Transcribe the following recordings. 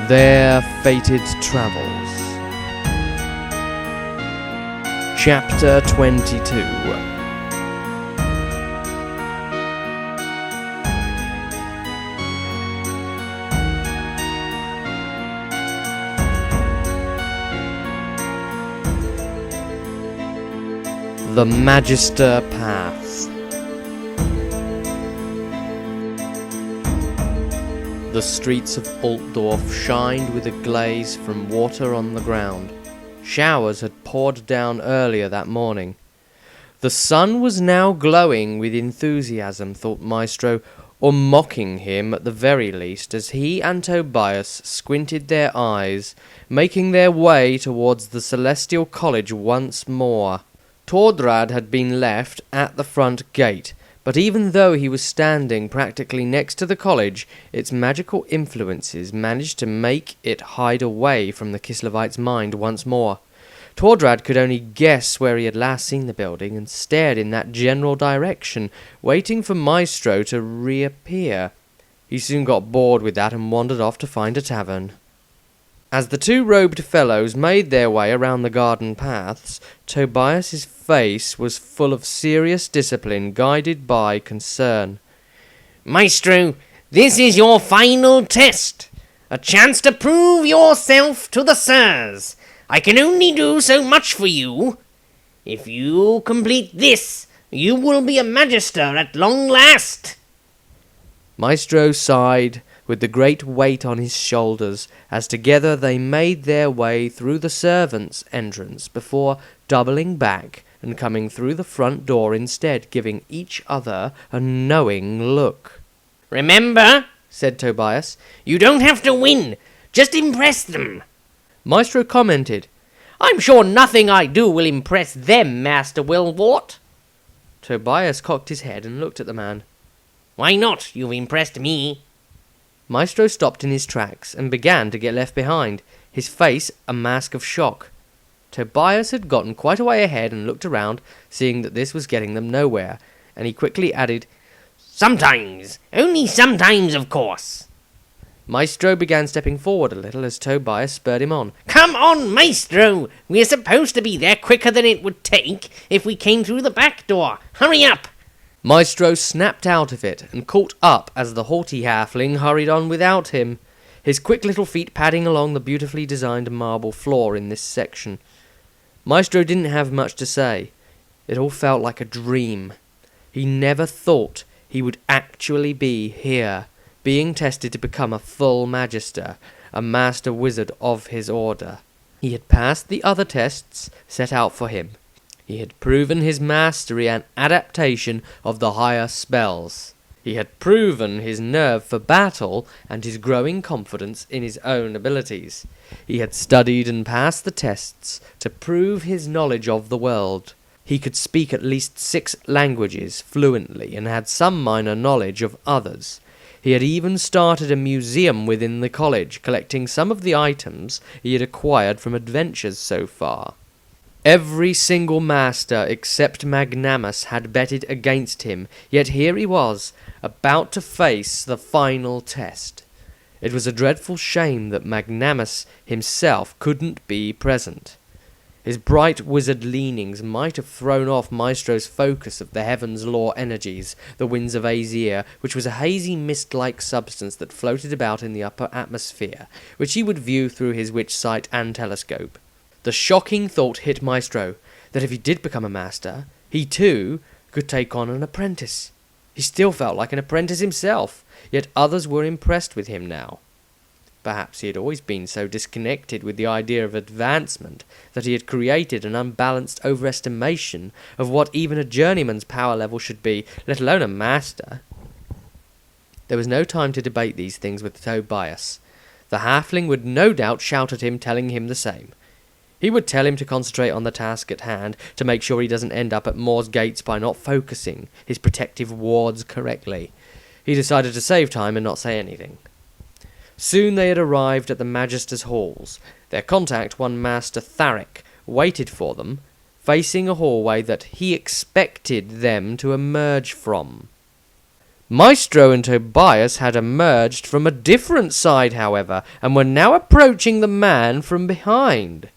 Their Fated Travels. Chapter 22. The Magister Path. The streets of Altdorf shined with a glaze from water on the ground. Showers had poured down earlier that morning. The sun was now glowing with enthusiasm, thought Maestro, or mocking him at the very least, as he and Tobias squinted their eyes, making their way towards the Celestial College once more. Tordrad had been left at the front gate, but even though he was standing practically next to the college, its magical influences managed to make it hide away from the Kislevite's mind once more. Tordrad could only guess where he had last seen the building, and stared in that general direction, waiting for Maestro to reappear. He soon got bored with that and wandered off to find a tavern. As the two robed fellows made their way around the garden paths, Tobias's face was full of serious discipline, guided by concern. Maestro, this is your final test. A chance to prove yourself to the sirs. I can only do so much for you. If you complete this, you will be a magister at long last. Maestro sighed, with the great weight on his shoulders, as together they made their way through the servants' entrance before doubling back and coming through the front door instead, giving each other a knowing look. Remember, said Tobias, you don't have to win, just impress them. Maestro commented, I'm sure nothing I do will impress them, Master Willwort. Tobias cocked his head and looked at the man. Why not? You've impressed me. Maestro stopped in his tracks and began to get left behind, his face a mask of shock. Tobias had gotten quite a way ahead and looked around, seeing that this was getting them nowhere, and he quickly added, Sometimes, only sometimes, of course. Maestro began stepping forward a little as Tobias spurred him on. Come on, Maestro! We're supposed to be there quicker than it would take if we came through the back door. Hurry up! Maestro snapped out of it and caught up as the haughty halfling hurried on without him, his quick little feet padding along the beautifully designed marble floor in this section. Maestro didn't have much to say. It all felt like a dream. He never thought he would actually be here, being tested to become a full magister, a master wizard of his order. He had passed the other tests set out for him. He had proven his mastery and adaptation of the higher spells. He had proven his nerve for battle and his growing confidence in his own abilities. He had studied and passed the tests to prove his knowledge of the world. He could speak at least 6 languages fluently and had some minor knowledge of others. He had even started a museum within the college, collecting some of the items he had acquired from adventures so far. Every single master except Magnamus had betted against him, yet here he was, about to face the final test. It was a dreadful shame that Magnamus himself couldn't be present. His bright wizard leanings might have thrown off Maestro's focus of the heaven's law energies, the winds of Azir, which was a hazy mist-like substance that floated about in the upper atmosphere, which he would view through his witch sight and telescope. The shocking thought hit Maestro that if he did become a master, he too could take on an apprentice. He still felt like an apprentice himself, yet others were impressed with him now. Perhaps he had always been so disconnected with the idea of advancement that he had created an unbalanced overestimation of what even a journeyman's power level should be, let alone a master. There was no time to debate these things with Tobias. The halfling would no doubt shout at him, telling him the same. He would tell him to concentrate on the task at hand, to make sure he doesn't end up at Moor's gates by not focusing his protective wards correctly. He decided to save time and not say anything. Soon they had arrived at the Magister's halls. Their contact, one Master Tharic, waited for them, facing a hallway that he expected them to emerge from. Maestro and Tobias had emerged from a different side, however, and were now approaching the man from behind.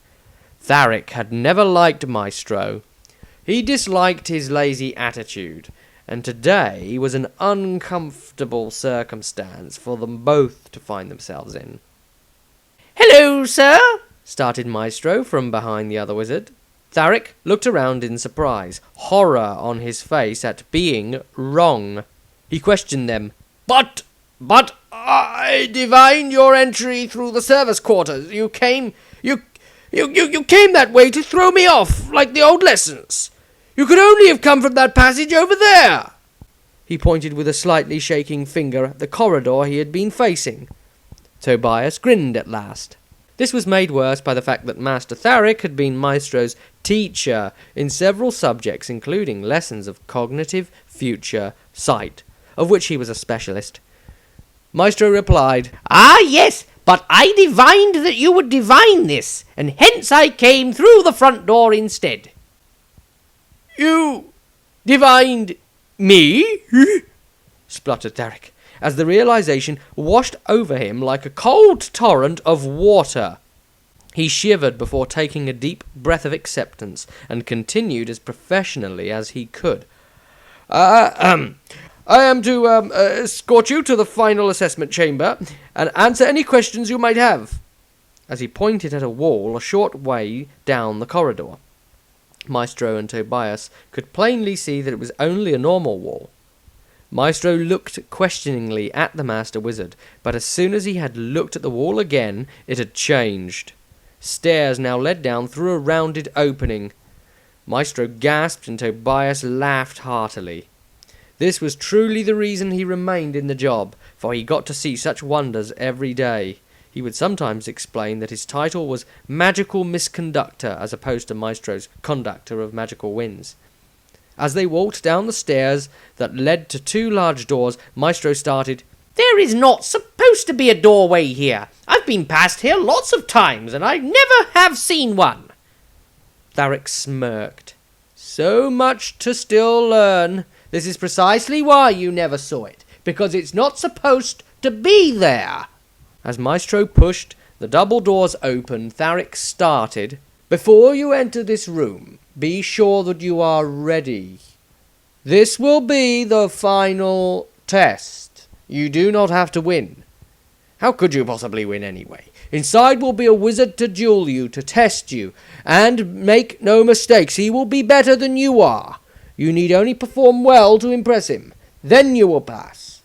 Tharic had never liked Maestro. He disliked his lazy attitude, and today was an uncomfortable circumstance for them both to find themselves in. "Hello, sir," started Maestro from behind the other wizard. Tharic looked around in surprise, horror on his face at being wrong. He questioned them. But I divined your entry through the service quarters. You came that way to throw me off, like the old lessons. You could only have come from that passage over there." He pointed with a slightly shaking finger at the corridor he had been facing. Tobias grinned at last. This was made worse by the fact that Master Tharic had been Maestro's teacher in several subjects, including lessons of cognitive future sight, of which he was a specialist. Maestro replied, "Ah, yes, but I divined that you would divine this, and hence I came through the front door instead." "You divined me?" spluttered Tharic, as the realization washed over him like a cold torrent of water. He shivered before taking a deep breath of acceptance, and continued as professionally as he could. I am to escort you to the final assessment chamber, and answer any questions you might have," as he pointed at a wall a short way down the corridor. Maestro and Tobias could plainly see that it was only a normal wall. Maestro looked questioningly at the Master Wizard, but as soon as he had looked at the wall again, it had changed. Stairs now led down through a rounded opening. Maestro gasped and Tobias laughed heartily. This was truly the reason he remained in the job, for he got to see such wonders every day. He would sometimes explain that his title was Magical Misconductor, as opposed to Maestro's Conductor of Magical Winds. As they walked down the stairs that led to two large doors, Maestro started, "There is not supposed to be a doorway here. I've been past here lots of times, and I never have seen one." Tharic smirked. "So much to still learn. This is precisely why you never saw it, because it's not supposed to be there." As Maestro pushed the double doors open, Tharic started, "Before you enter this room, be sure that you are ready. This will be the final test. You do not have to win. How could you possibly win anyway? Inside will be a wizard to duel you, to test you, and make no mistakes, he will be better than you are. You need only perform well to impress him. Then you will pass."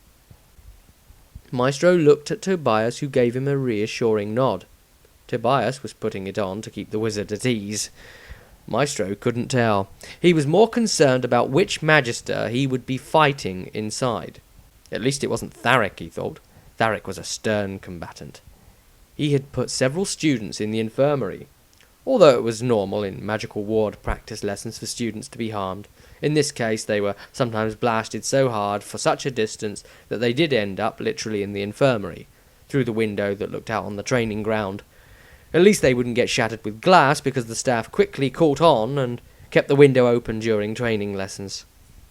Maestro looked at Tobias, who gave him a reassuring nod. Tobias was putting it on to keep the wizard at ease. Maestro couldn't tell. He was more concerned about which magister he would be fighting inside. At least it wasn't Tharic, he thought. Tharic was a stern combatant. He had put several students in the infirmary, although it was normal in magical ward practice lessons for students to be harmed. In this case, they were sometimes blasted so hard for such a distance that they did end up literally in the infirmary, through the window that looked out on the training ground. At least they wouldn't get shattered with glass, because the staff quickly caught on and kept the window open during training lessons.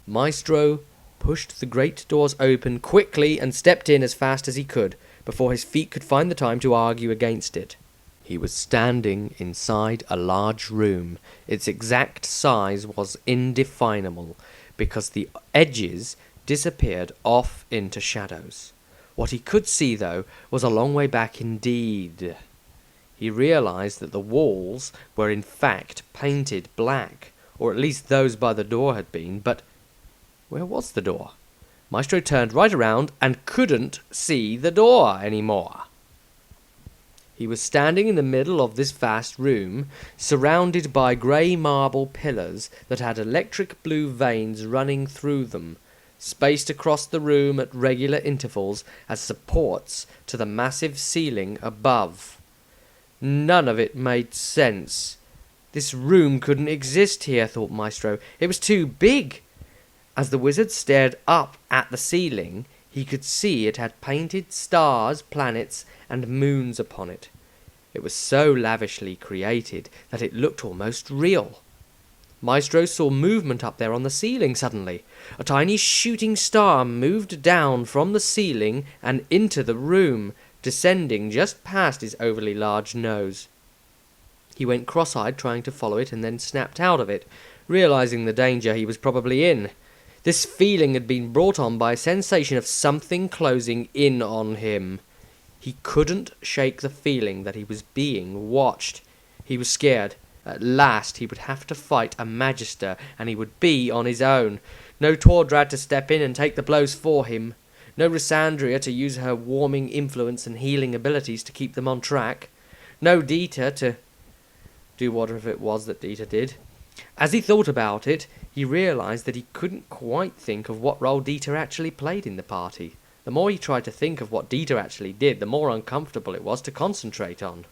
Maestro pushed the great doors open quickly and stepped in as fast as he could, before his feet could find the time to argue against it. He was standing inside a large room. Its exact size was indefinable, because the edges disappeared off into shadows. What he could see, though, was a long way back indeed. He realized that the walls were in fact painted black, or at least those by the door had been, but where was the door? Maestro turned right around and couldn't see the door anymore. He was standing in the middle of this vast room, surrounded by grey marble pillars that had electric blue veins running through them, spaced across the room at regular intervals as supports to the massive ceiling above. None of it made sense. This room couldn't exist here, thought Maestro. It was too big. As the wizard stared up at the ceiling, he could see it had painted stars, planets, and moons upon it. It was so lavishly created that it looked almost real. Maestro saw movement up there on the ceiling suddenly. A tiny shooting star moved down from the ceiling and into the room, descending just past his overly large nose. He went cross-eyed trying to follow it and then snapped out of it, realizing the danger he was probably in. This feeling had been brought on by a sensation of something closing in on him. He couldn't shake the feeling that he was being watched. He was scared. At last he would have to fight a Magister, and he would be on his own. No Tordrad to step in and take the blows for him. No Rysandria to use her warming influence and healing abilities to keep them on track. No Dieter to do whatever it was that Dieter did. As he thought about it, he realized that he couldn't quite think of what role Dieter actually played in the party. The more he tried to think of what Dieter actually did, the more uncomfortable it was to concentrate on.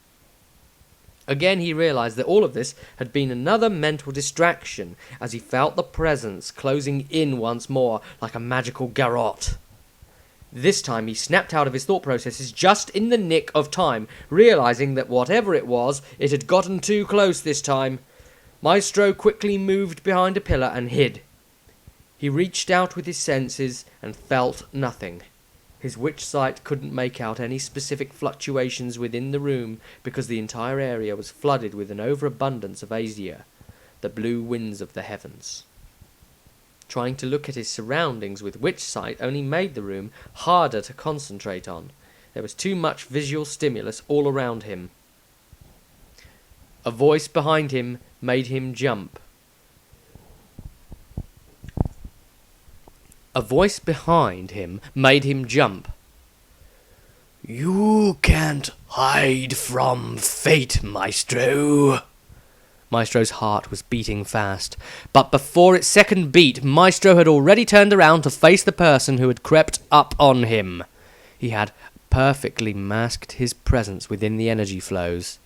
Again he realized that all of this had been another mental distraction, as he felt the presence closing in once more like a magical garrote. This time he snapped out of his thought processes just in the nick of time, realizing that whatever it was, it had gotten too close this time. Maestro quickly moved behind a pillar and hid. He reached out with his senses and felt nothing. His witch sight couldn't make out any specific fluctuations within the room because the entire area was flooded with an overabundance of azure, the blue winds of the heavens. Trying to look at his surroundings with witch sight only made the room harder to concentrate on. There was too much visual stimulus all around him. A voice behind him made him jump. A voice behind him made him jump. "You can't hide from fate, Maestro." Maestro's heart was beating fast, but before its second beat, Maestro had already turned around to face the person who had crept up on him. He had perfectly masked his presence within the energy flows.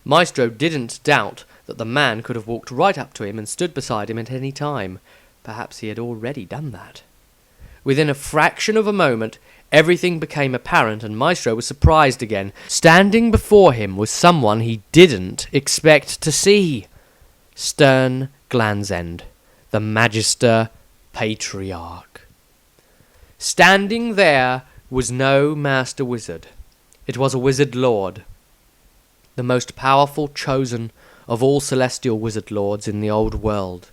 Maestro didn't doubt that the man could have walked right up to him and stood beside him at any time. Perhaps he had already done that. Within a fraction of a moment, everything became apparent and Maestro was surprised again. Standing before him was someone he didn't expect to see. Stern Glanzend, the Magister Patriarch. Standing there was no Master Wizard. It was a Wizard Lord, the most powerful chosen of all celestial wizard lords in the old world.